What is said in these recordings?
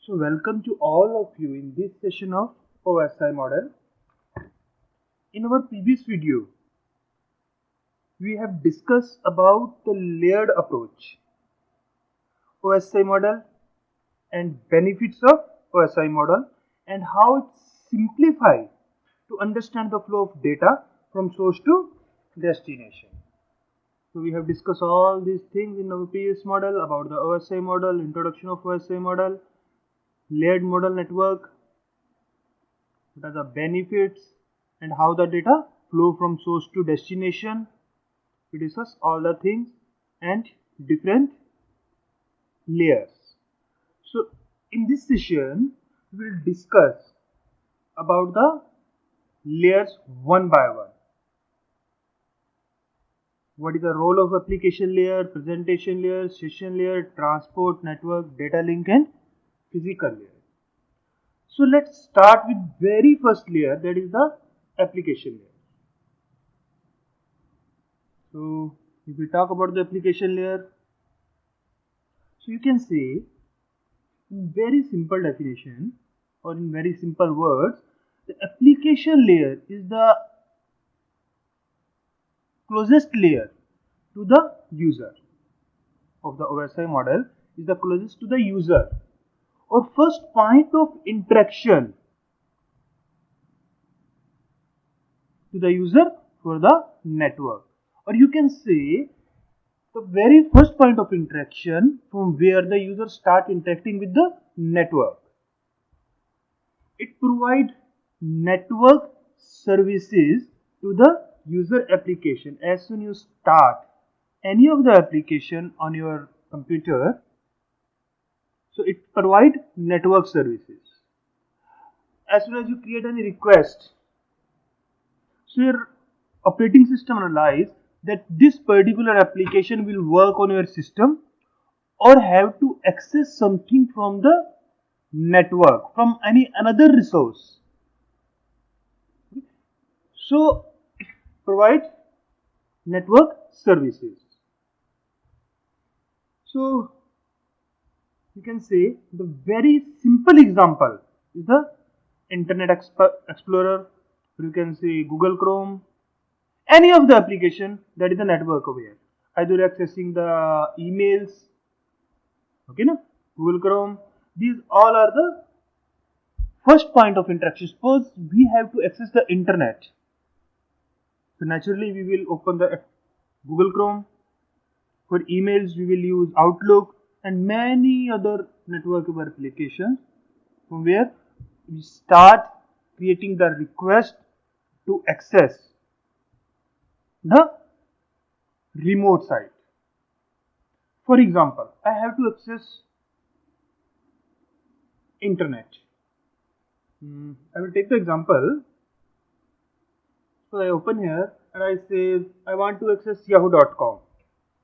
So welcome to all of you in this session of OSI model. In our previous video, we have discussed about the layered approach, OSI model and benefits of OSI model and how it simplifies to understand the flow of data from source to destination. So we have discussed all these things in our previous model about the OSI model, introduction of OSI model, layered model network, what are the benefits and how the data flow from source to destination. We discuss all the things and different layers. So in this session we will discuss about the layers one by one. What is the role of application layer, presentation layer, session layer, transport network, data link and physical layer. So let's start with very first layer, that is the application layer. So if we talk about the application layer, so you can say in very simple definition or in very simple words, the application layer is the closest layer to the user of the OSI model, is the closest to the user or first point of interaction to the user for the network, or you can say the very first point of interaction from where the user start interacting with the network. It provides network services to the user application. As soon you start any of the application on your computer, so it provides network services. As soon as you create any request, so your operating system analyze that this particular application will work on your system or have to access something from the network from any another resource. So provide network services. So you can say the very simple example is the Internet Explorer, or you can say Google Chrome, any of the application that is a network aware, either accessing the emails, okay, no? Google Chrome, these all are the first point of interaction. Suppose we have to access the internet, so naturally we will open the Google Chrome. For emails we will use Outlook and many other network aware applications from where we start creating the request to access the remote site. For example, I have to access internet. I will take the example. So I open here and I say I want to access yahoo.com.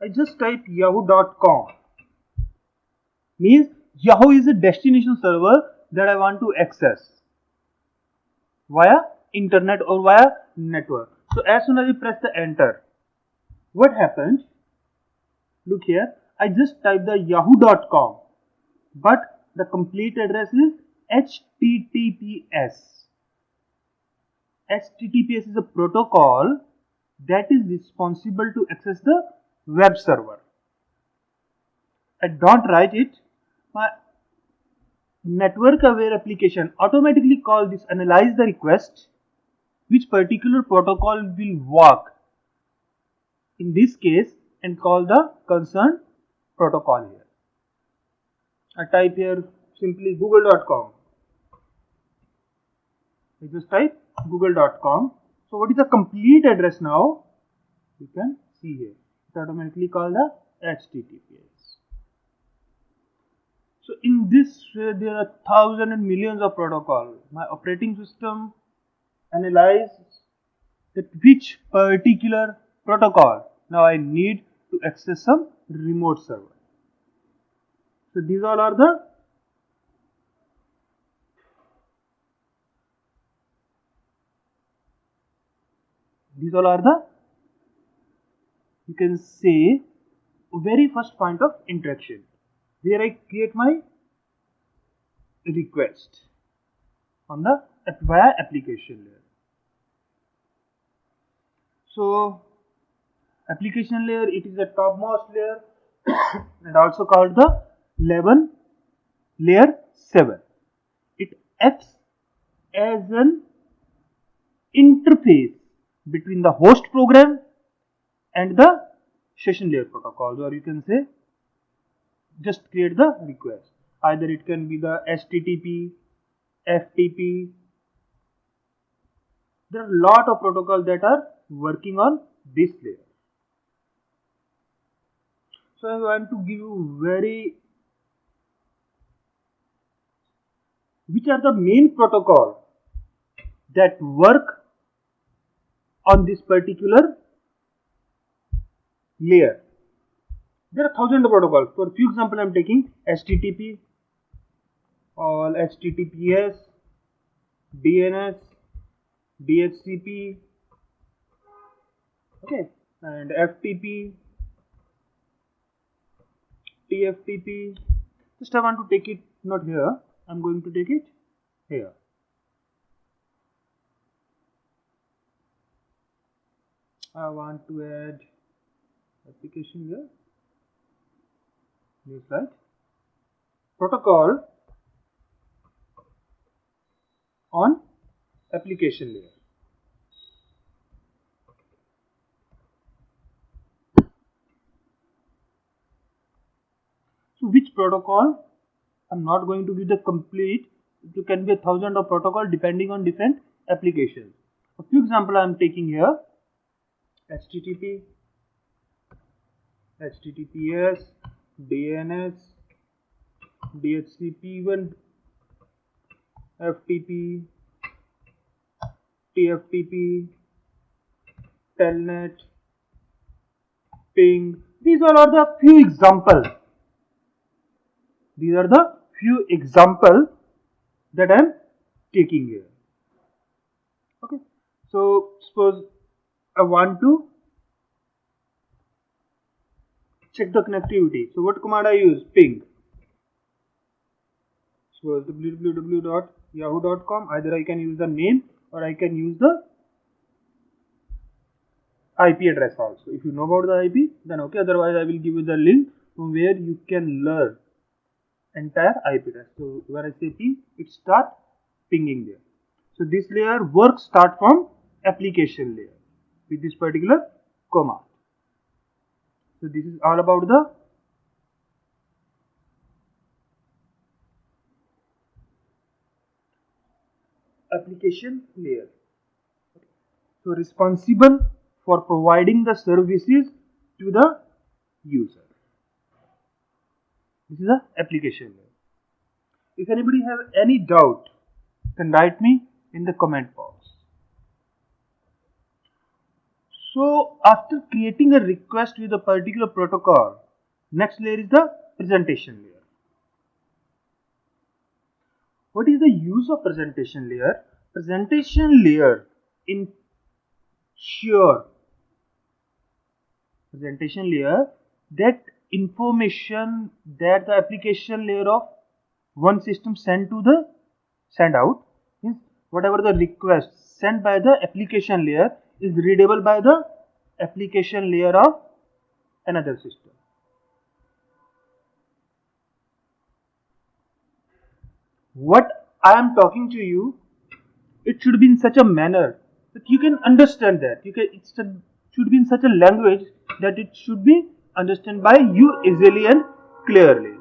I just type yahoo.com. Means Yahoo is a destination server that I want to access via internet or via network. So as soon as you press the enter, what happens? Look here, I just type the yahoo.com, but the complete address is HTTPS. HTTPS is a protocol that is responsible to access the web server. I don't write it. My network aware application automatically call this, analyze the request, which particular protocol will work in this case, and call the concerned protocol here. I type here simply google.com. I just type google.com. So what is the complete address now? You can see here. It automatically call the HTTPS. So in this way there are thousands and millions of protocols. My operating system analyzes that which particular protocol now I need to access some remote server. So these all are the you can say very first point of interaction where I create my request on the via application layer. So application layer, it is the topmost layer and also called the layer 7. It acts as an interface between the host program and the session layer protocols, or you can say just create the request. Either it can be the HTTP, FTP. There are a lot of protocols that are working on this layer. So I want to give you which are the main protocols that work on this particular layer. There are thousands of protocols. For few example, I am taking HTTP, all HTTPS, DNS, DHCP, okay, and FTP, TFTP. Just I want to take it not here. I'm going to take it here. I want to add application here. New slide. Protocol on application layer. So which protocol? I'm not going to give the complete. It can be a thousand of protocol depending on different applications. A few example I am taking here. HTTP, HTTPS, DNS, DHCP1, FTP, TFTP, Telnet, Ping. These all are the few examples. These are the few examples that I am taking here. Okay. So suppose I want to check the connectivity. So what command I use? Ping. So www.yahoo.com. Either I can use the name or I can use the IP address also. If you know about the IP, then okay. Otherwise, I will give you the link from where you can learn entire IP address. So when I say ping, it start pinging there. So this layer work start from application layer with this particular command. So this is all about the application layer. So responsible for providing the services to the user. This is the application layer. If anybody have any doubt, then write me in the comment box. So after creating a request with a particular protocol, next layer is the presentation layer. What is the use of presentation layer? Presentation layer ensure that information that the application layer of one system send out means whatever the request sent by the application layer is readable by the application layer of another system. What I am talking to you, it should be in such a manner that you can understand that. It should be in such a language that it should be understood by you easily and clearly.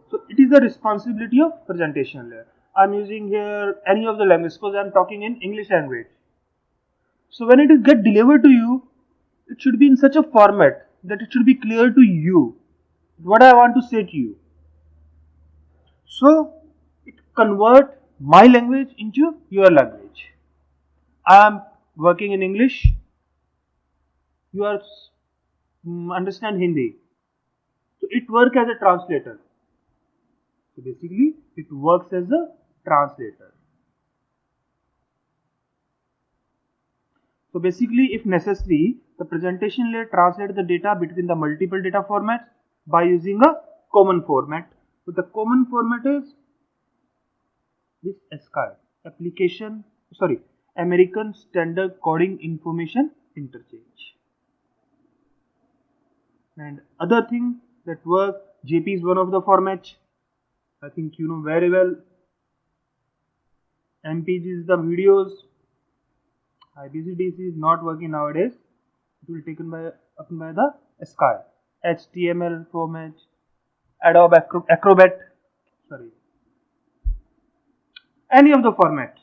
So it is the responsibility of presentation layer. I am using here any of the language. Suppose I am talking in English language. So when it is get delivered to you, it should be in such a format that it should be clear to you what I want to say to you. So it convert my language into your language. I am working in English. You are understand Hindi. So it works as a translator. So basically, it works as a translator. So basically, if necessary, the presentation layer translates the data between the multiple data formats by using a common format. So the common format is this ASCII, American Standard Coding Information Interchange. And other thing that work, JP is one of the formats. I think you know very well. MPG is the videos. IBC-DC is not working nowadays. It will be taken by the ASCII, HTML format, Adobe Acrobat. Any of the format.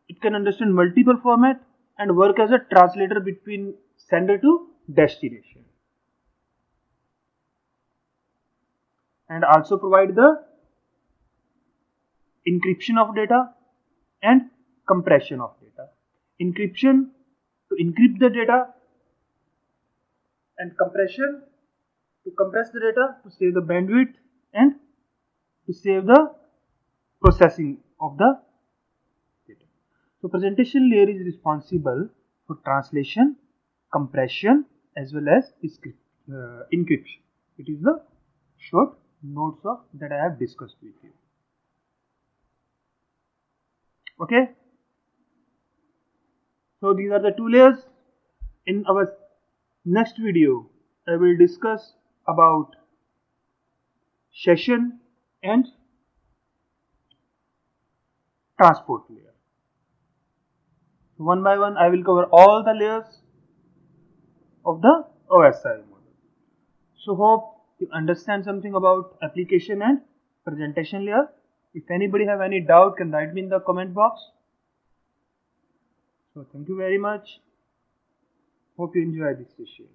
It can understand multiple format and work as a translator between sender to destination. And also provide the encryption of data and compression of data. Encryption to encrypt the data, and compression to compress the data to save the bandwidth and to save the processing of the data. So presentation layer is responsible for translation, compression as well as encryption. It is the short notes of that I have discussed with you. Okay. So these are the two layers. In our next video, I will discuss about session and transport layer. One by one, I will cover all the layers of the OSI model. So hope you understand something about application and presentation layer. If anybody have any doubt, can write me in the comment box. So thank you very much. Hope you enjoy this session.